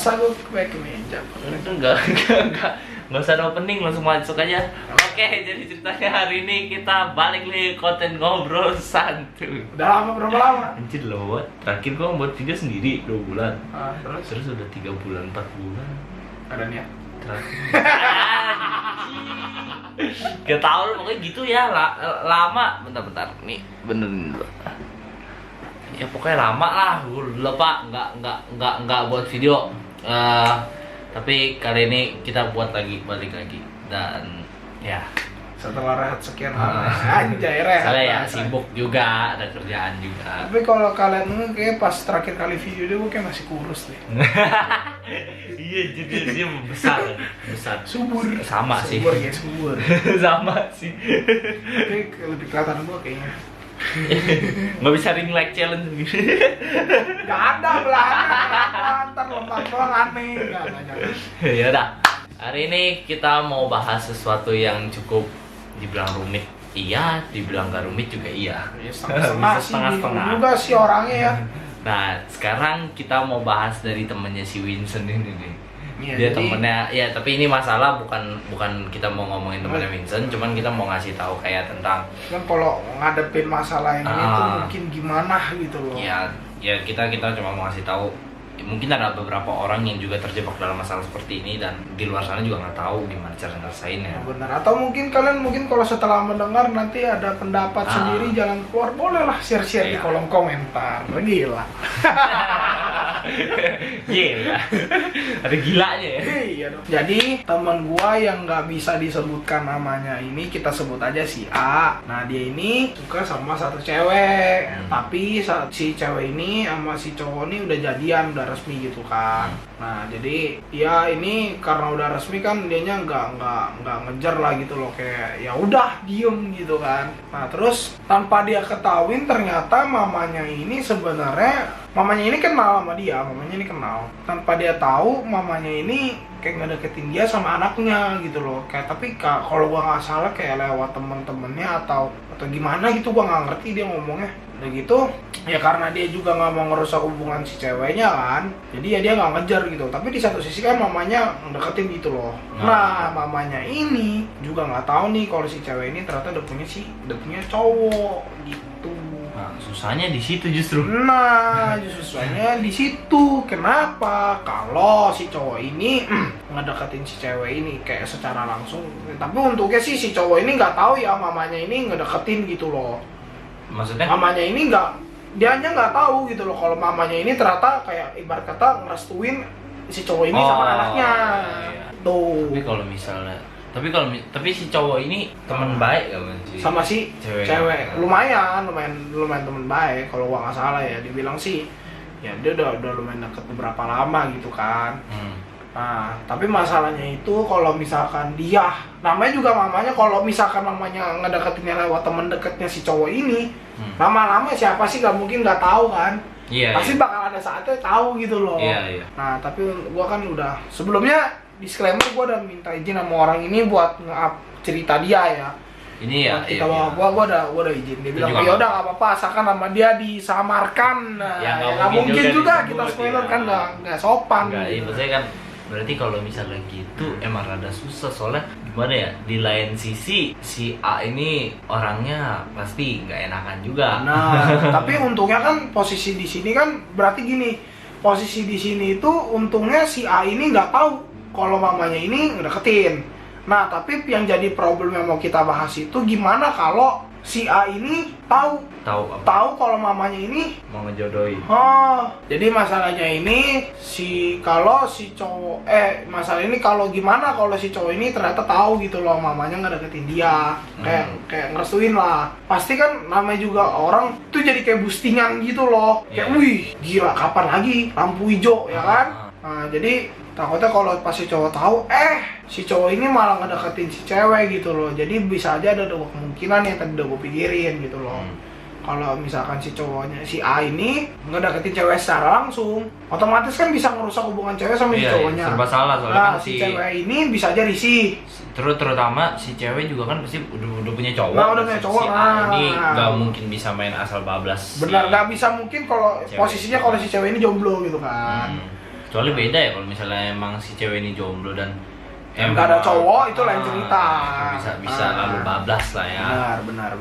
Masa gue pakai kemeja? Enggak usah ada opening, langsung masuk aja. Oke, jadi ceritanya hari ini kita balik lagi konten ngobrol santuy. Udah lama, berapa lama? Anjir loh, terakhir gua buat video sendiri 2 bulan. Terus udah 3 bulan, 4 bulan. ada niat. Terakhir. Gak tau lu, pokoknya gitu ya, lama. Bentar, nih benerin dulu. Ya pokoknya lama lah, gue lupa nggak buat video. Tapi kali ini kita balik lagi dan ya Setelah rehat sekian lama, anjay rehat. saya ya sibuk juga, ada kerjaan juga. Tapi kalau kalian kayak pas terakhir kali video dia gue kayak masih kurus deh. Iya, jadi dia besar. Subur. Sama sih. Subur ya, subur. Sama sih. Tapi lebih kelihatan gue kayaknya. Nggak bisa ring like challenge. Gak ada belakang, ntar lompat doang aneh. Gak jangan. Ya udah. Hari ini kita mau bahas sesuatu yang cukup dibilang rumit. Iya, dibilang gak rumit juga iya. Setengah sih, bingung juga sih orangnya ya. Nah, sekarang kita mau bahas dari temennya si Winston ini nih. Iya, Dia jadi- temennya, ya tapi ini masalah bukan kita mau ngomongin temennya Winston, cuman kita mau ngasih tahu kayak tentang Kan kalau ngadepin masalah ini tuh mungkin gimana gitu loh. ya kita cuma mau ngasih tahu. Mungkin ada beberapa orang yang juga terjebak dalam masalah seperti ini dan di luar sana juga nggak tahu gimana cara ngerasainnya. Benar, atau mungkin kalian kalau setelah mendengar nanti ada pendapat sendiri jalan keluar, bolehlah share-share di Iya. kolom komentar. Gila. Gila. Ada gilanya ya. Iya dong. Jadi teman gua yang nggak bisa disebutkan namanya ini kita sebut aja si A. Nah dia ini suka sama satu cewek, tapi si cewek ini sama si cowok ini udah jadian, udah resmi gitu kan. Nah jadi ya ini karena udah resmi kan dianya nggak ngejar lah gitu loh, kayak ya udah diem gitu kan. Nah terus tanpa dia ketahuin ternyata mamanya ini kenal sama dia, mamanya ini kenal. Tanpa dia tahu mamanya ini kayak ngedeketin dia sama anaknya gitu loh. Kayak tapi kalau gua nggak salah kayak lewat temen-temennya atau gimana gitu, gua nggak ngerti dia ngomongnya. Udah gitu ya karena dia juga nggak mau ngerusak hubungan si ceweknya kan, jadi ya dia nggak ngejar gitu. Tapi di satu sisi kan mamanya ngedeketin gitu loh. Nah mamanya ini juga nggak tahu nih kalau si cewek ini ternyata udah punya cowok gitu. Nah, susahnya di situ justru. Nah, susahnya di situ. Kenapa? Kalau si cowok ini ngedeketin si cewek ini kayak secara langsung, tapi untuknya sih si cowok ini nggak tahu ya mamanya ini ngedeketin gitu loh. Maksudnya? Mamanya ini dianya nggak tahu gitu loh kalau mamanya ini ternyata kayak ibarat kata ngerestuin si cowok ini sama anaknya. Iya. Tuh. Tapi si cowok ini teman baik gak sih? Sama si cewek. Lumayan teman baik kalau gua nggak salah ya. Dibilang sih ya dia udah lumayan deket beberapa lama gitu kan. Nah, tapi masalahnya itu kalau misalkan dia, namanya juga mamanya, kalau misalkan mamanya ngedeketinnya lewat temen deketnya si cowok ini, lama-lama siapa sih gak mungkin gak tahu kan? Iya. Pasti bakal ada saatnya tahu gitu loh. Iya. Nah, tapi gua kan udah sebelumnya disclaimer, gua udah minta izin sama orang ini buat nge-up cerita dia ya. Ini ya. Kita gua udah izin. Dia bilang ya udah nggak apa-apa, asalkan nama dia disamarkan. Nah, Ya, nggak mungkin juga kita disebut, spoiler ya. kan nggak sopan. Enggak, iya, gitu. maksudnya kan berarti kalau misalnya gitu emang rada susah, soalnya gimana ya, di lain sisi si A ini orangnya pasti nggak enakan juga. Nah, tapi untungnya kan posisi di sini kan berarti gini, posisi di sini itu untungnya si A ini nggak tahu kalau mamanya ini ngedeketin. Nah, tapi yang jadi problem yang mau kita bahas itu gimana kalau si A ini tahu kalau mamanya ini mau ngejodohin. Jadi masalahnya ini masalah ini kalau gimana kalau si cowok ini ternyata tahu gitu loh mamanya ngedeketin dia, kayak ngerestuin lah. Pasti kan namanya juga orang tuh jadi kayak boostingan gitu loh. Kayak wih, gila kapan lagi lampu hijau ya kan? Nah, jadi takutnya kalau pas si cowok tahu, si cowok ini malah ngedeketin si cewek gitu loh. Jadi bisa aja ada dua kemungkinan yang tadi udah gue pikirin gitu loh. Kalau misalkan si cowoknya, si A ini ngedeketin cewek secara langsung, otomatis kan bisa ngerusak hubungan cewek sama si cowoknya. Serba salah soalnya Nah, kan si cewek ini bisa aja risih. Terutama si cewek juga kan pasti udah punya cowok. Nah, udah punya cowok. Si A ini nggak mungkin bisa main asal bablas. Benar, nggak bisa mungkin kalau Cewek. posisinya kalau si cewek ini jomblo gitu kan. Kecuali beda ya kalau misalnya emang si cewek ini jomblo dan nggak ada cowok, itu lain cerita. Bisa lalu bablas lah ya. Benar.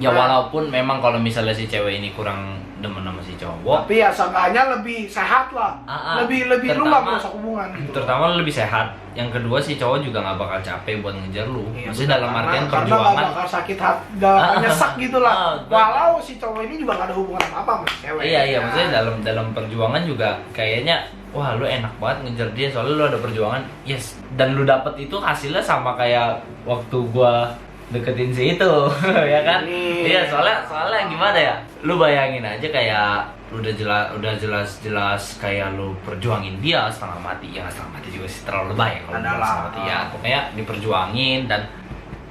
Ya walaupun memang kalau misalnya si cewek ini kurang demen sama si cowok, tapi ya seenggaknya lebih sehat lah. Lebih lu nggak merusak hubungan gitu. Terutama lebih sehat. Yang kedua si cowok juga nggak bakal capek buat ngejar lu. Iya, Maksudnya dalam artian karena perjuangan. nggak bakal sakit hati, nggak nyesek gitu lah. Walau si cowok ini juga nggak ada hubungan apa sama si cewek. Iya, maksudnya dalam perjuangan juga kayaknya wah lu enak banget ngejar dia soalnya lu ada perjuangan, yes, dan lu dapet itu hasilnya sama kayak waktu gua deketin si itu. Ya kan? Iya, soalnya gimana ya, lu bayangin aja kayak lu udah jelas kayak lu perjuangin dia setengah mati. Ya setengah mati juga sih terlalu lebay kalau setengah mati ya, pokoknya diperjuangin. Dan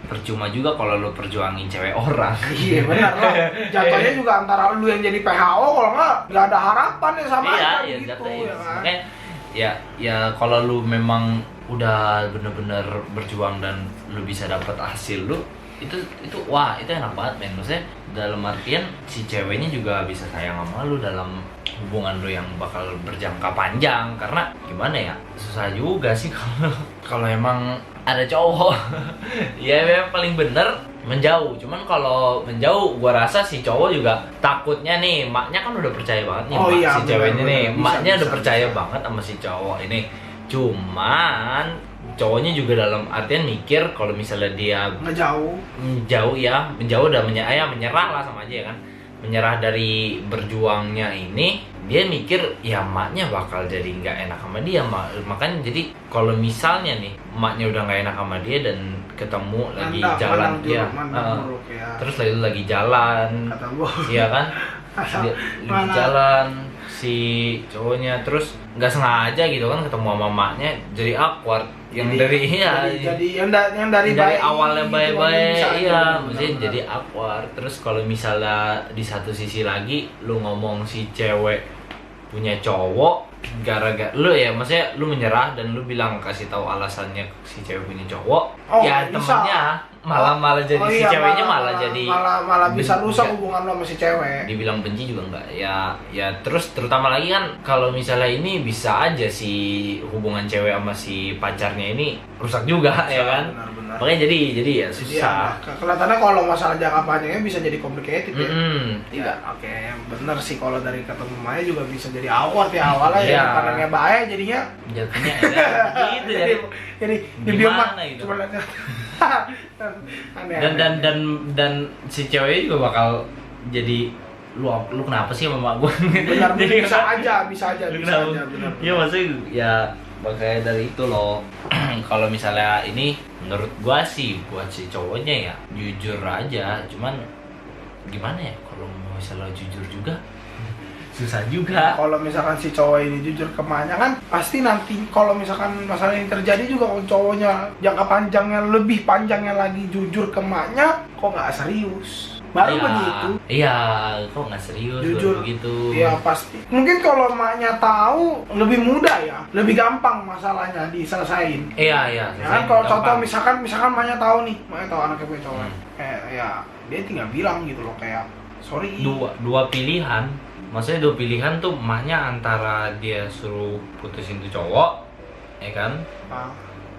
percuma juga kalau lu perjuangin cewek orang. Iya benar lah. Jatuhnya juga antara lu yang jadi PHO, kalau nggak ada harapan ya sama iya, gitu jatuhnya. ya kan. Makanya ya kalau lu memang udah bener-bener berjuang dan lu bisa dapat hasil lu, itu wah itu enak banget men. Maksudnya dalam artian si ceweknya juga bisa sayang sama lu dalam hubungan lu yang bakal berjangka panjang. Karena gimana ya, susah juga sih kalau emang ada cowok. Ya memang paling bener menjauh. Cuman kalau menjauh gua rasa si cowok juga takutnya nih, maknya kan udah percaya banget nih si ceweknya nih. Maknya udah percaya banget sama si cowok ini. Cuman cowoknya juga dalam artian mikir kalau misalnya dia menjauh udah menyerah lah sama aja ya kan, menyerah dari berjuangnya ini, dia mikir ya emaknya bakal jadi nggak enak sama dia. Makanya jadi kalau misalnya nih emaknya udah nggak enak sama dia dan ketemu lagi jalan ya, terus lagi jalan, iya kan, lagi jalan si cowoknya terus nggak sengaja gitu kan ketemu sama emaknya, jadi awkward. Yang dari awalnya baik-baik, iya, maksudnya jadi awkward. Terus kalau misalnya di satu sisi lagi lu ngomong si cewek punya cowok, gara-gara lu ya, maksudnya lu menyerah dan lu bilang kasih tahu alasannya si cewek punya cowok, ya temennya malah jadi si ceweknya malah bisa rusak hubungan lo sama si cewek. Dibilang benci juga enggak ya terus terutama lagi kan kalau misalnya ini bisa aja si hubungan cewek sama si pacarnya ini rusak juga ya kan. Benar. Makanya jadi ya susah. Kelihatannya kalau masalah jangka panjangnya bisa jadi complicated ya. Tidak. Oke, bener sih kalau dari ketemu Maya juga bisa jadi awkward ya awalnya ya, pandangnya bahaya jadinya. Jatuhnya gitu jadi dibilang gitu. Cuma dan si cewek juga bakal jadi lu kenapa sih sama gue? Benar, bisa aja benar. Iya maksudnya ya makanya dari itu loh. Kalau misalnya ini menurut gua sih buat si cowoknya ya jujur aja, cuman gimana ya kalau misalnya jujur juga susah juga. Kalau misalkan si cowok ini jujur ke emaknya kan pasti nanti kalau misalkan masalah ini terjadi juga, kalau cowoknya jangka panjangnya lebih panjangnya lagi jujur ke emaknya, kok nggak serius baru begitu. Iya, kok nggak serius jujur begitu. Iya pasti. Mungkin kalau emaknya tahu lebih mudah ya, lebih gampang masalahnya diselesain. Iya. Ya kan kalau contoh misalkan emaknya tahu anaknya punya cowok, ya dia tinggal bilang gitu loh kayak sorry. Dua pilihan. Maksudnya dua pilihan tuh emaknya antara dia suruh putusin tuh cowok, ya kan?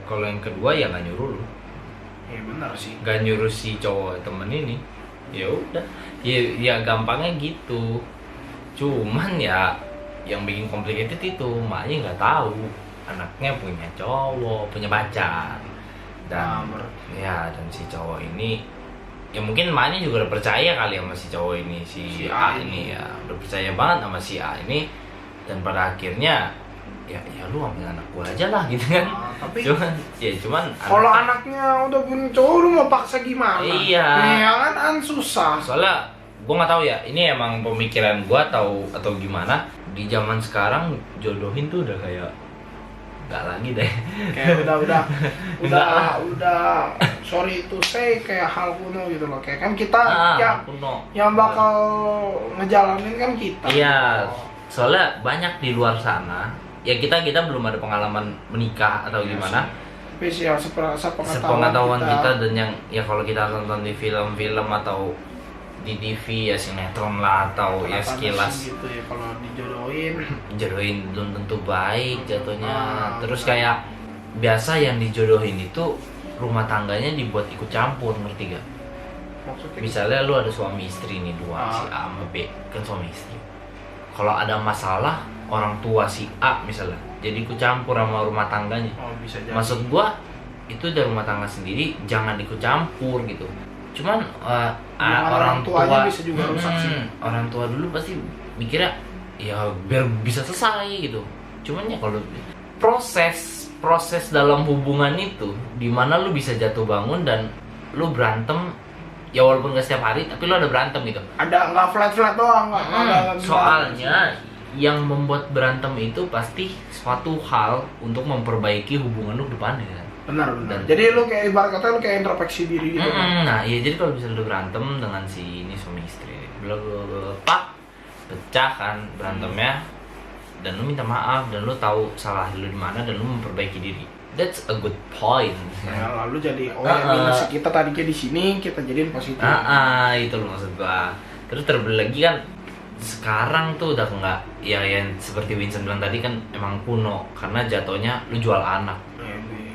Kalau yang kedua ya nggak nyuruh lu. Iya benar sih. Nggak nyuruh si cowok temen ini. Ya udah. Ya gampangnya gitu. Cuman ya yang bikin complicated itu emaknya nggak tahu anaknya punya cowok, punya pacar. Dan dan si cowok ini ya mungkin emaknya juga udah percaya kali sama si cowok ini, si A ini ya udah percaya banget sama si A ini, dan pada akhirnya ya lu ambil anak gua aja lah gitu kan. Tapi cuman kalau anaknya udah punya cowok lu mau paksa gimana? Iya kan susah. Soalnya gua nggak tahu ya ini emang pemikiran gua atau gimana, di zaman sekarang jodohin tuh udah kayak nggak lagi deh. Kayak udah sorry to say kayak hal kuno gitu loh. Kayak kan kita yang bakal ngejalanin kan kita. Iya. Soalnya banyak di luar sana. Ya kita belum ada pengalaman menikah atau gimana. Tapi sih sepengetahuan kita dan yang ya kalau kita nonton di film-film atau di TV ya sinetron lah atau ya Rata-rata sekilas sih gitu ya kalau dijodohin. jodohin belum tentu baik jatuhnya. Terus benar. kayak biasa yang dijodohin itu rumah tangganya dibuat ikut campur, ngerti gak? Maksudnya Misalnya lu ada suami istri nih dua, si A sama B, kan suami istri. Kalau ada masalah orang tua si A misalnya jadi ikut campur sama rumah tangganya. bisa jadi. Maksud gua itu dari rumah tangga sendiri jangan ikut campur gitu. Cuman orang tuanya tua bisa juga rusak sih. orang tua dulu pasti mikirnya ya biar bisa selesai gitu. Cuman ya kalau proses dalam hubungan itu dimana lu bisa jatuh bangun dan lu berantem ya walaupun gak setiap hari tapi lu ada berantem gitu. Ada nggak flat doang nggak ada Soalnya yang membuat berantem itu pasti suatu hal untuk memperbaiki hubungan lu ke depannya kan. benar. Jadi lu kayak ibarat kata lu kayak introspeksi diri gitu. Nah iya, jadi kalau misalnya lu berantem dengan si ini suami istri pak pecah kan berantemnya dan lu minta maaf dan lu tahu salah lu di mana dan lu memperbaiki diri, that's a good point. Ya, lalu jadi yang minus kita tadinya di sini kita jadiin positif. Itu loh maksud gua. Terus terlebih lagi kan sekarang tuh udah enggak ya yang seperti Vincent bilang tadi kan emang kuno karena jatuhnya lu jual anak.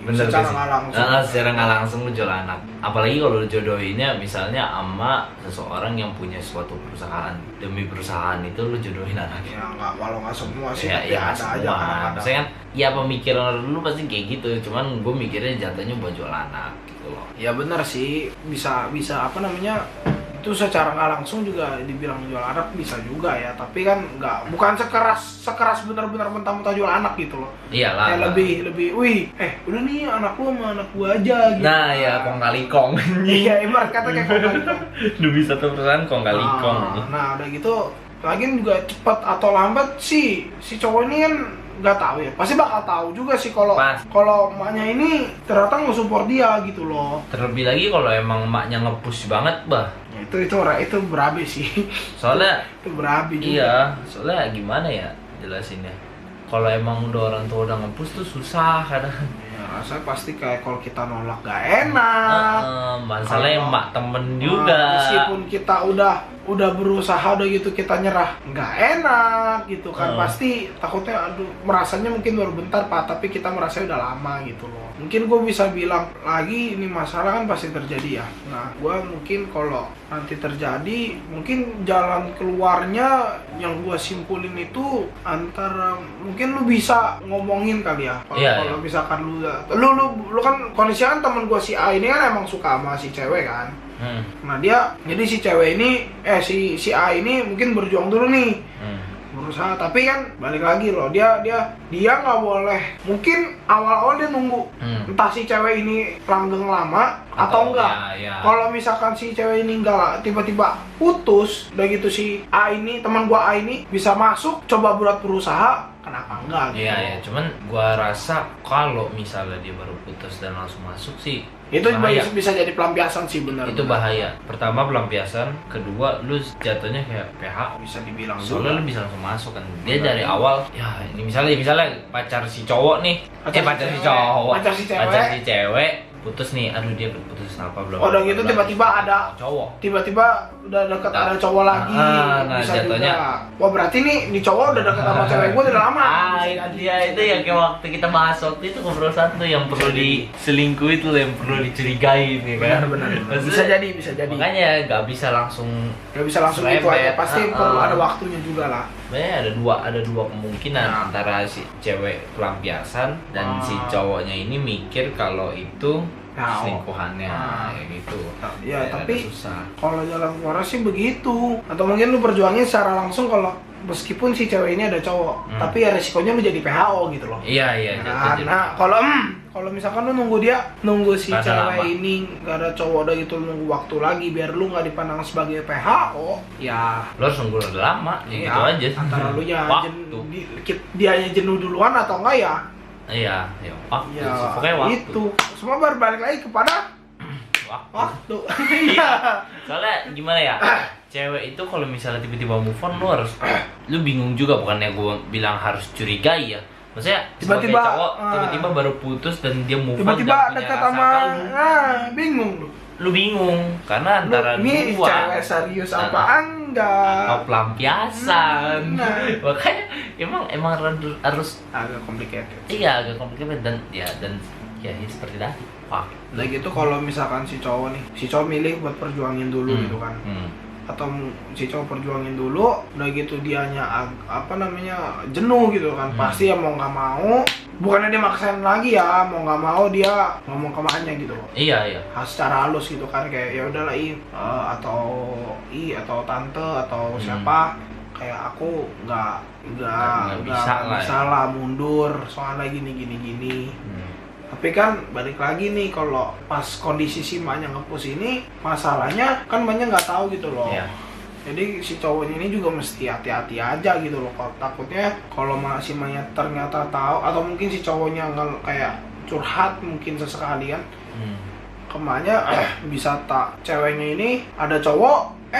Bener Secara gak sih? nggak langsung. Secara nggak langsung lu jual anak. Apalagi kalau lu jodohinnya misalnya sama seseorang yang punya suatu perusahaan. Demi perusahaan itu lu jodohin anaknya. Ya nggak, walau nggak semua sih, Ya, tapi ya ada semua. aja kadang-kadang. Maksudnya kan ya pemikiran lu pasti kayak gitu. Cuman gue mikirnya jatuhnya buat jual anak gitu loh. Ya benar sih, bisa apa namanya, itu secara nggak langsung juga dibilang jual anak bisa juga ya, tapi kan bukan sekeras benar-benar mentah-mentah jual anak gitu loh. Iyalah. Ya lebih wih udah nih anak lu sama anak gua aja gitu. Nah ya kong kali kong. Iya, ibarat kata kayak kong kali kong. Lu bisa satu perusahaan kong kali kong. Nah udah gitu lagian juga cepat atau lambat si cowok ini kan nggak tahu ya, pasti bakal tahu juga sih kalau emaknya ini ternyata nggak support dia gitu loh. Terlebih lagi kalau emang emaknya nge-push banget bah. Ya, itu berabe sih. Soalnya itu berabe juga. iya, soalnya gimana ya jelasinnya. Kalau emang udah orang tua udah nge-push tuh susah kadang. Ya rasanya pasti kayak kalau kita nolak gak enak. Masalahnya emak temen juga. Meskipun kita udah berusaha udah gitu kita nyerah nggak enak gitu kan, pasti takutnya aduh merasanya mungkin baru bentar pak, tapi kita merasa udah lama gitu loh. Mungkin gue bisa bilang lagi ini masalah kan pasti terjadi ya. Nah gue mungkin kalau nanti terjadi mungkin jalan keluarnya yang gue simpulin itu antara mungkin lu bisa ngomongin kali ya kalau misalkan lu kan kondisinya kan temen gue si A ini kan emang suka sama si cewek kan. Nah dia jadi si cewek ini si A ini mungkin berjuang dulu nih berusaha, tapi kan balik lagi loh dia nggak boleh, mungkin awal dia nunggu entah si cewek ini langgeng lama atau enggak. Kalau misalkan si cewek ini enggak tiba-tiba putus udah gitu, si A ini teman gua A ini bisa masuk coba berusaha, kenapa enggak gitu. Iya, cuman gua rasa kalau misalnya dia baru putus dan langsung masuk sih itu bahaya. bisa jadi pelampiasan sih, benar. Itu bahaya. Pertama pelampiasan, kedua lu jatuhnya kayak PH bisa dibilang soalnya juga. lu bisa langsung masuk kan. Dia dari awal ya ini misalnya pacar si cowok nih, pacar si cewek putus nih, aduh dia putus apa belum. Udah gitu tiba-tiba ada cowok. Tiba-tiba udah deket ada cowok lagi. Nah, bisa jatuhnya. juga. Wah berarti nih cowok udah deket sama cewek gue udah lama. Itu yang kayak waktu kita bahas waktu itu ngobrol satu yang perlu diselingkuh itu yang perlu dicurigai nih kan. Benar. Bisa jadi. Makanya nggak bisa langsung itu aja. Pasti perlu ada waktunya juga lah. Sebenarnya ada dua kemungkinan antara si cewek pelampiasan dan si cowoknya ini mikir kalau itu selingkuhannya kayak gitu. Ya tapi susah. Kalau jalan keluar sih begitu. Atau mungkin lu berjuangnya secara langsung kalau meskipun si cewek ini ada cowok, tapi ya resikonya lu jadi PHO gitu loh. Iya. Nah kalau misalkan lu nunggu si cewek ini gak ada cowok udah gitu, lu nunggu waktu lagi biar lu nggak dipandang sebagai PHO, ya lu harus nunggu udah lama, gitu aja. Antara lu ya dianya jenuh duluan atau enggak ya? Iya, waktu. Pokoknya waktu. Itu semua balik lagi kepada waktu. Soalnya gimana ya? Cewek itu kalau misalnya tiba-tiba move on lu bingung juga, bukannya gue bilang harus curigai ya. Maksudnya sebagai cowok tiba-tiba baru putus dan dia move on tiba-tiba dekat sama bingung lu. lu bingung karena antara ini dua cewek serius apa enggak? atau pelampiasan. Nah. Makanya emang harus Agak complicated. iya agak komplikated dan ya seperti tadi. Wah, Nah gitu kalau misalkan si cowok milih buat perjuangin dulu gitu kan. Atau si cowok perjuangin dulu, udah gitu dianya jenuh gitu kan. Pasti ya mau nggak mau, bukannya dia maksain lagi ya, mau nggak mau dia ngomong ke emaknya gitu. Iya. Secara halus gitu kan, kayak ya udahlah atau tante atau siapa, kayak aku nggak bisa lah mundur soalnya gini. Tapi kan balik lagi nih, kalau pas kondisi si emaknya nge-push ini, masalahnya kan emaknya nggak tahu gitu loh. Iya. Jadi si cowoknya ini juga mesti hati-hati aja gitu loh. Takutnya kalau si emaknya ternyata tahu, atau mungkin si cowoknya kayak curhat mungkin sesekalian ke emaknya, bisa ceweknya ini ada cowok,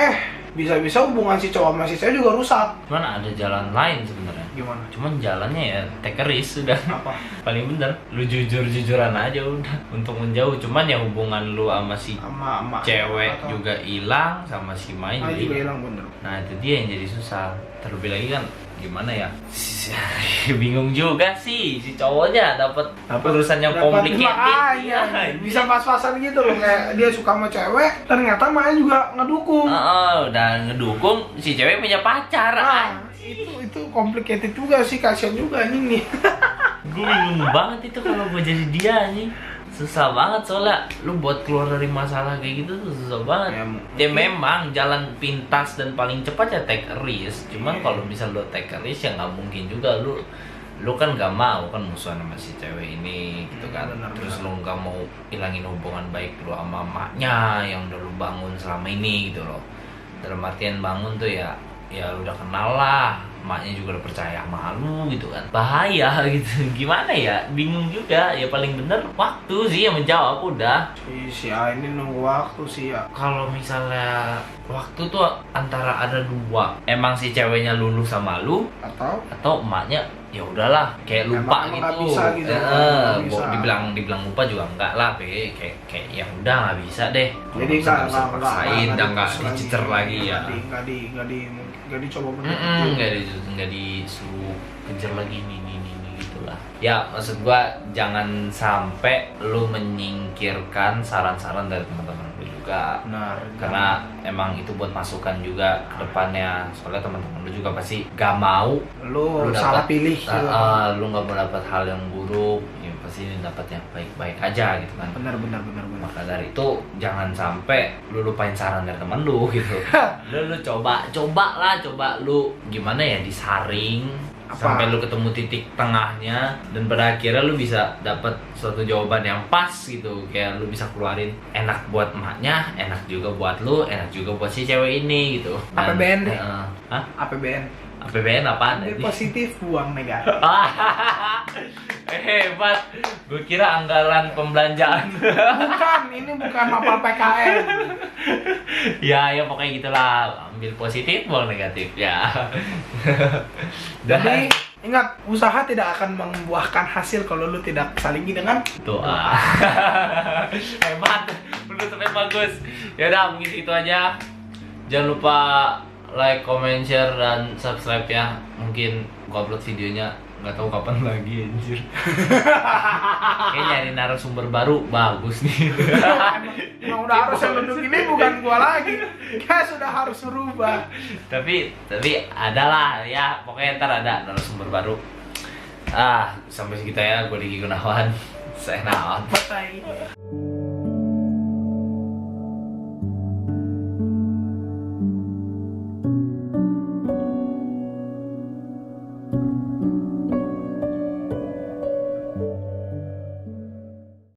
bisa-bisa hubungan si cowok sama si cewek juga rusak. Cuman ada jalan lain sebenarnya. Gimana? Cuman jalannya ya take a risk sudah. Apa? Paling bener, lu jujuran aja udah untuk menjauh. Cuman ya hubungan lu sama si Sama cewek atau juga hilang, sama si main juga hilang bener. Nah itu dia yang jadi susah. Terlebih lagi kan gimana ya? Bingung juga sih si cowoknya dapat urusan yang complicated. Iya, bisa pas-pasan gitu loh, kayak dia suka sama cewek, ternyata Maya juga ngedukung. Dan ngedukung si cewek punya pacar. Itu complicated juga sih, kasian juga anjing nih. Gue bingung banget itu kalau gue jadi dia anjing. Susah banget soalnya lu buat keluar dari masalah kayak gitu tuh susah banget. Ya memang jalan pintas dan paling cepat ya take a risk. Cuman kalau misal lu take a risk ya nggak mungkin juga lu kan nggak mau kan musuhan sama si cewek ini gitu kan. Terus lu nggak mau hilangin hubungan baik lu sama emaknya yang udah lu bangun selama ini gitu loh. Dalam artian bangun tuh ya lu udah kenal lah, emaknya juga udah percaya sama lu gitu kan. Bahaya gitu, gimana ya, bingung juga. Ya paling bener waktu sih yang menjawab udah. Si A ini nunggu waktu sih ya. Kalau misalnya waktu tuh antara ada dua, emang si ceweknya lulus sama lu atau emaknya ya udahlah kayak lupa emang gitu. Gak bisa gitu. Dibilang lupa juga enggak lah, kayak ya udah nggak bisa deh. Jadi nggak paksain, udah nggak dicecer lagi ya. Nggak dicoba nggak disuruh kejar lagi nih gitulah. Ya maksud gua jangan sampai lu menyingkirkan saran-saran dari teman-teman lu juga. Benar. Karena emang itu buat masukan juga ke depannya. Soalnya teman-teman lu juga pasti gak mau lu salah pilih gitu. Lu gak mau dapat hal yang buruk. Ya pasti dapat yang baik-baik aja gitu kan. Benar. Maka dari itu jangan sampai lu lupain saran dari teman lu gitu. lu coba lu gimana ya, disaring sampai lu ketemu titik tengahnya, dan pada akhirnya lu bisa dapat suatu jawaban yang pas gitu. Kayak lu bisa keluarin enak buat emaknya, enak juga buat lu, enak juga buat si cewek ini gitu. APBN deh. APBN apaan? Positif, buang negatif. Hebat. Gue kira anggaran pembelanjaan. Ini bukan apa PKN. Ya pokoknya gitulah. Ambil positif, buang negatif ya. Jadi ingat, usaha tidak akan membuahkan hasil kalau lu tidak salingi dengan doa. Hebat. Penutupnya bagus. Ya udah, mungkin itu aja. Jangan lupa like, comment, share, dan subscribe ya. Mungkin gua upload videonya nggak tahu kapan lagi anjir. Kayak nyari narasumber baru bagus nih. Emang udah harus yang duduk ini bukan gua lagi. Kayak sudah harus berubah. Tapi adalah ya, pokoknya ntar ada narasumber baru. Sampai segitu ya, gua Diki Gunawan. Saya out. Bye.